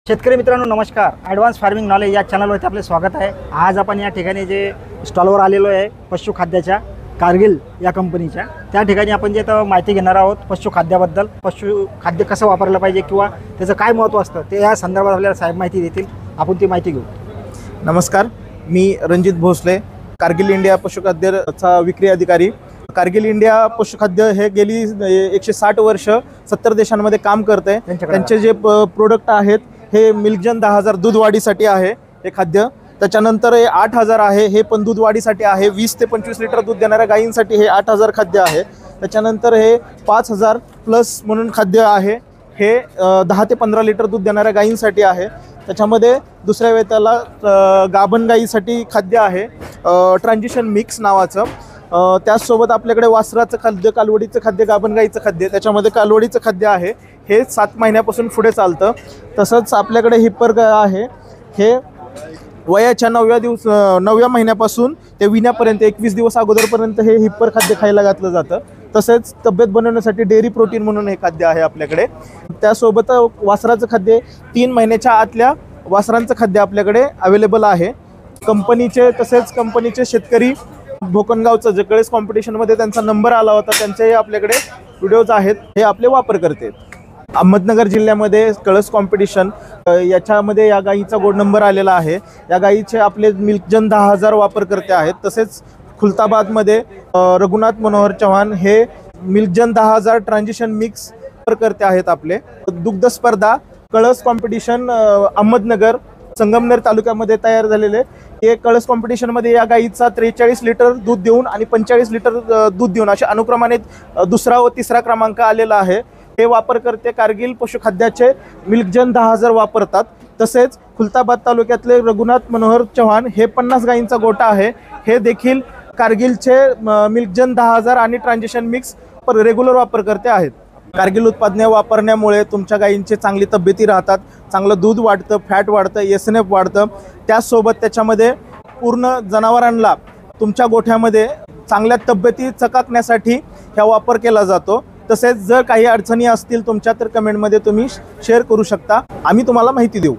शेतकरी मित्रांनो नमस्कार. ॲडव्हान्स फार्मिंग नॉलेज या चॅनलवरती आपले स्वागत आहे. आज आपण या ठिकाणी जे स्टॉलवर आलेलो आहे पशुखाद्याच्या कारगिल या कंपनीच्या, त्या ठिकाणी आपण जे तर माहिती घेणार आहोत पशुखाद्याबद्दल. पशुखाद्य कसं वापरलं पाहिजे किंवा त्याचं काय महत्त्व असतं ते या संदर्भात आपल्याला साहेब माहिती देतील. आपण ती माहिती घेऊ. नमस्कार, मी रणजित भोसले, कारगिल इंडिया पशुखाद्याचा विक्री अधिकारी. कारगिल इंडिया पशुखाद्य हे गेली 160 वर्ष 70 देशांमध्ये काम करते. त्यांचे जे प्रोडक्ट आहेत हे मिल्कजन 10,000 दूध वाढीसाठी आहे हे खाद्य. त्याच्यानंतर हे 8,000 आहे, हे पण दूध वाढीसाठी आहे. 20 ते 25 लिटर दूध देणाऱ्या गायींसाठी हे 8,000 खाद्य आहे. त्याच्यानंतर हे 5,000 प्लस म्हणून खाद्य आहे, हे 10 ते 15 लिटर दूध देणाऱ्या गायींसाठी आहे. त्याच्यामध्ये दुसऱ्या वेळेला गाभण गायीसाठी खाद्य आहे ट्रान्झिशन मिक्स नावाचं. त्याचसोबत आपल्याकडे वासराचं खाद्य, कालवडीचं खाद्य, गाभण गाईचं खाद्य. त्याच्यामध्ये कालवडीचं खाद्य आहे, हे 7 महिन्यापासून पुढे चालतं. तसंच आपल्याकडे हिप्पर आहे, हे वयाच्या 9व्या महिन्यापासून ते विण्यापर्यंत 21 दिवस अगोदरपर्यंत हे हिप्पर खाद्य खायला घातलं जातं. तसेच तब्येत बनवण्यासाठी डेअरी प्रोटीन म्हणून हे खाद्य आहे आपल्याकडे. त्यासोबत वासराचं खाद्य 3 महिन्याच्या आतल्या वासरांचं खाद्य आपल्याकडे अवेलेबल आहे. कंपनीचे शेतकरी भोकनगावचं जे कळस कॉम्पिटिशनमध्ये त्यांचा नंबर आला होता, त्यांचेही आपल्याकडे व्हिडिओज आहेत, हे आपले वापरकर्ते. अहमदनगर जिल्ह्यामध्ये कळस कॉम्पिटिशन याच्यामध्ये या गाईचा गोड नंबर आलेला आहे. या गाईचे आपले मिल्कजन 10,000 वापरकर्ते आहेत. तसेच खुलताबादमध्ये रघुनाथ मनोहर चव्हाण हे मिल्कजन 10,000 ट्रान्झिशन मिक्स वापरकर्ते आहेत आपले. दुग्ध स्पर्धा कळस कॉम्पिटिशन अहमदनगर संगमनेर तालुक्यामध्ये तयार झालेले हे कळस कॉम्पिटिशनमध्ये या गाईचा 43 लिटर दूध देऊन आणि 45 लिटर दूध देऊन अशा अनुक्रमाने दुसरा व तिसरा क्रमांक आलेला आहे. हे वापरकर्ते कारगिल पशुखाद्याचे मिल्कजन 10,000 वापरतात. तसेच खुलताबाद तालुक्यातले रघुनाथ मनोहर चव्हाण हे 50 गायींचा गोठा आहे, हे देखील कारगिलचे मिल्कजन 10,000 आणि ट्रान्झिशन मिक्स रेग्युलर वापरकर्ते आहेत. कारगिल उत्पादने वापरण्यामुळे तुमच्या गायींचे चांगली तब्येती राहतात, चांगलं दूध वाढतं, फॅट वाढतं, SNF वाढतं. त्याचसोबत त्याच्यामध्ये पूर्ण जनावरांना तुमच्या गोठ्यामध्ये चांगल्या तब्येती चकाकण्यासाठी ह्या वापर केला जातो. तसेच जर काही अडचणी असतील तुमच्या तर कमेंटमध्ये तुम्ही शेअर करू शकता, आम्ही तुम्हाला माहिती देऊ.